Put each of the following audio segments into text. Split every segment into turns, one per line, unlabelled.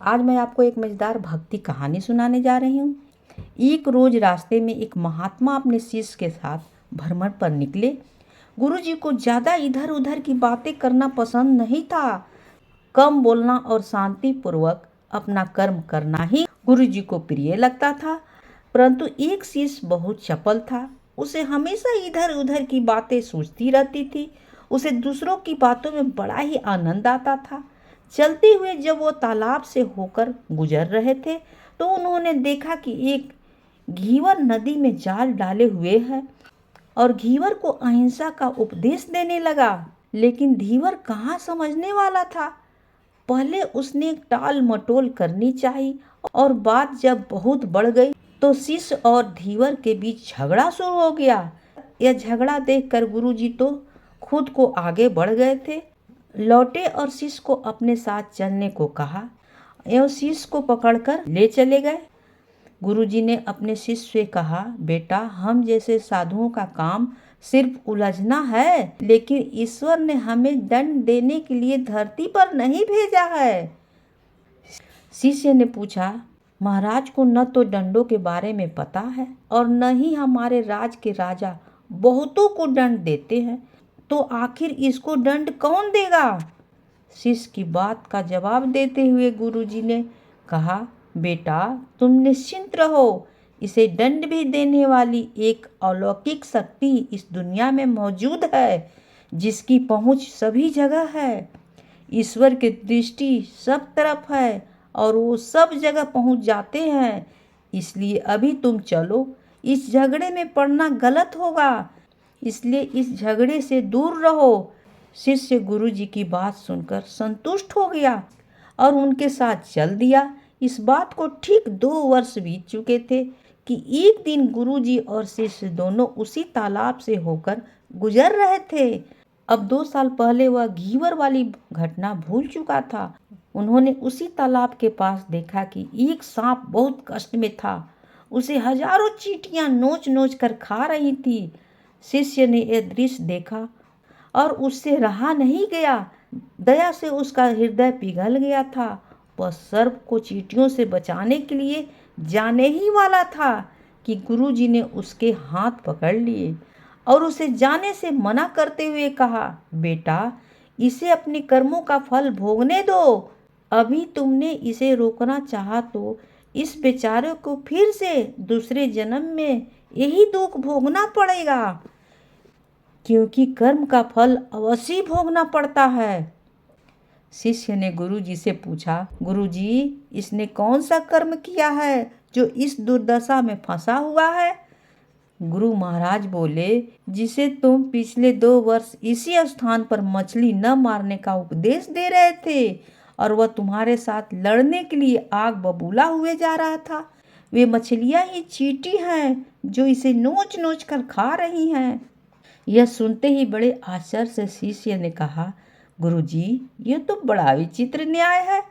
आज मैं आपको एक मज़ेदार भक्ति कहानी सुनाने जा रही हूँ। एक रोज रास्ते में एक महात्मा अपने शिष्य के साथ भ्रमण पर निकले। गुरुजी को ज़्यादा इधर उधर की बातें करना पसंद नहीं था। कम बोलना और शांति पूर्वक अपना कर्म करना ही गुरुजी को प्रिय लगता था। परंतु एक शिष्य बहुत चपल था। उसे हमेशा इधर उधर की बातें सोचती रहती थी। उसे दूसरों की बातों में बड़ा ही आनंद आता था। चलते हुए जब वो तालाब से होकर गुजर रहे थे तो उन्होंने देखा कि एक घीवर नदी में जाल डाले हुए है और घीवर को अहिंसा का उपदेश देने लगा। लेकिन धीवर कहाँ समझने वाला था। पहले उसने टाल मटोल करनी चाहिए और बात जब बहुत बढ़ गई तो शिष्य और धीवर के बीच झगड़ा शुरू हो गया। यह झगड़ा देखकर गुरुजी तो खुद को आगे बढ़ गए थे, लौटे और शिष्य को अपने साथ चलने को कहा। एवं शिष्य को पकड़कर ले चले गए। गुरुजी ने अपने शिष्य से कहा, बेटा, हम जैसे साधुओं का काम सिर्फ उलझना है, लेकिन ईश्वर ने हमें दंड देने के लिए धरती पर नहीं भेजा है। शिष्य ने पूछा, महाराज को न तो दंडों के बारे में पता है और न ही हमारे राज के राजा बहुतों को दंड देते हैं, तो आखिर इसको दंड कौन देगा। शिष्य की बात का जवाब देते हुए गुरुजी ने कहा, बेटा, तुम निश्चिंत रहो, इसे दंड भी देने वाली एक अलौकिक शक्ति इस दुनिया में मौजूद है, जिसकी पहुंच सभी जगह है। ईश्वर की दृष्टि सब तरफ है और वो सब जगह पहुंच जाते हैं। इसलिए अभी तुम चलो, इस झगड़े में पड़ना गलत होगा, इसलिए इस झगड़े से दूर रहो। शिष्य गुरुजी की बात सुनकर संतुष्ट हो गया और उनके साथ चल दिया। इस बात को ठीक 2 वर्ष बीत चुके थे कि एक दिन गुरुजी और शिष्य दोनों उसी तालाब से होकर गुजर रहे थे। अब 2 साल पहले वह घीवर वाली घटना भूल चुका था। उन्होंने उसी तालाब के पास देखा कि एक सांप बहुत कष्ट में था। उसे हजारों चींटियां नोच नोच कर खा रही थी। शिष्य ने यह दृश्य देखा और उससे रहा नहीं गया। दया से उसका हृदय पिघल गया था। वह सर्प को चींटियों से बचाने के लिए जाने ही वाला था कि गुरुजी ने उसके हाथ पकड़ लिए और उसे जाने से मना करते हुए कहा, बेटा, इसे अपने कर्मों का फल भोगने दो। अभी तुमने इसे रोकना चाहा तो इस बेचारे को फिर से दूसरे जन्म में यही दुख भोगना पड़ेगा, क्योंकि कर्म का फल अवश्य भोगना पड़ता है। शिष्य ने गुरुजी से पूछा, गुरुजी, इसने कौन सा कर्म किया है जो इस दुर्दशा में फंसा हुआ है। गुरु महाराज बोले, जिसे तुम पिछले 2 वर्ष इसी स्थान पर मछली न मारने का उपदेश दे रहे थे और वह तुम्हारे साथ लड़ने के लिए आग बबूला हुए जा रहा था, वे मछलियां ही चींटी हैं जो इसे नोच नोच कर खा रही हैं। यह सुनते ही बड़े आश्चर्य से शिष्य ने कहा, गुरुजी, यह तो बड़ा विचित्र न्याय है।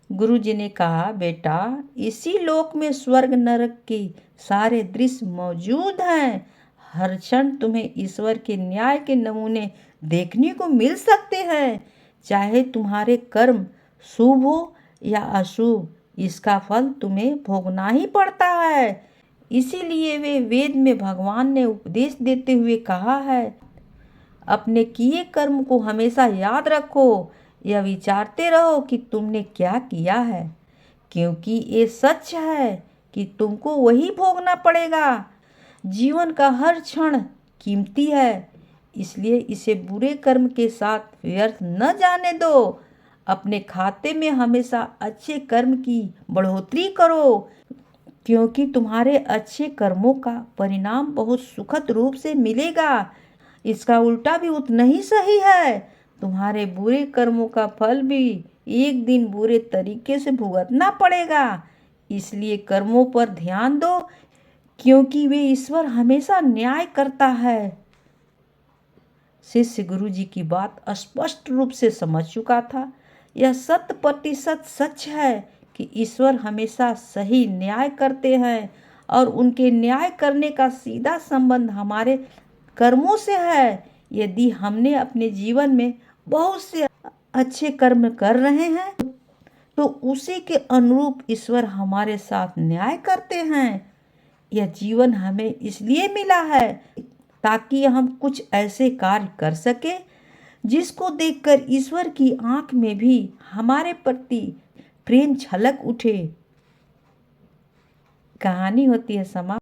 गुरुजी ने कहा, बेटा, इसी लोक में स्वर्ग नरक के सारे दृश्य मौजूद हैं। हर क्षण तुम्हें ईश्वर के न्याय के नमूने देखने को मिल सकते हैं। चाहे तुम्हारे कर्म शुभ हो या अशुभ, इसका फल तुम्हें भोगना ही पड़ता है। इसीलिए वे वेद में भगवान ने उपदेश देते हुए कहा है, अपने किए कर्म को हमेशा याद रखो, यह विचारते रहो कि तुमने क्या किया है, क्योंकि ये सच है कि तुमको वही भोगना पड़ेगा। जीवन का हर क्षण कीमती है, इसलिए इसे बुरे कर्म के साथ व्यर्थ न जाने दो। अपने खाते में हमेशा अच्छे कर्म की बढ़ोतरी करो, क्योंकि तुम्हारे अच्छे कर्मों का परिणाम बहुत सुखद रूप से मिलेगा। इसका उल्टा भी उतना ही सही है। तुम्हारे बुरे कर्मों का फल भी एक दिन बुरे तरीके से भुगतना पड़ेगा। इसलिए कर्मों पर ध्यान दो, क्योंकि वे ईश्वर हमेशा न्याय करता है। शिष्य गुरुजी की बात स्पष्ट रूप से समझ चुका था। यह 100% सच है कि ईश्वर हमेशा सही न्याय करते हैं और उनके न्याय करने का सीधा संबंध हमारे कर्मों से है। यदि हमने अपने जीवन में बहुत से अच्छे कर्म कर रहे हैं तो उसी के अनुरूप ईश्वर हमारे साथ न्याय करते हैं। यह जीवन हमें इसलिए मिला है ताकि हम कुछ ऐसे कार्य कर सके जिसको देखकर ईश्वर की आंख में भी हमारे प्रति प्रेम छलक उठे। कहानी होती है समाप्त।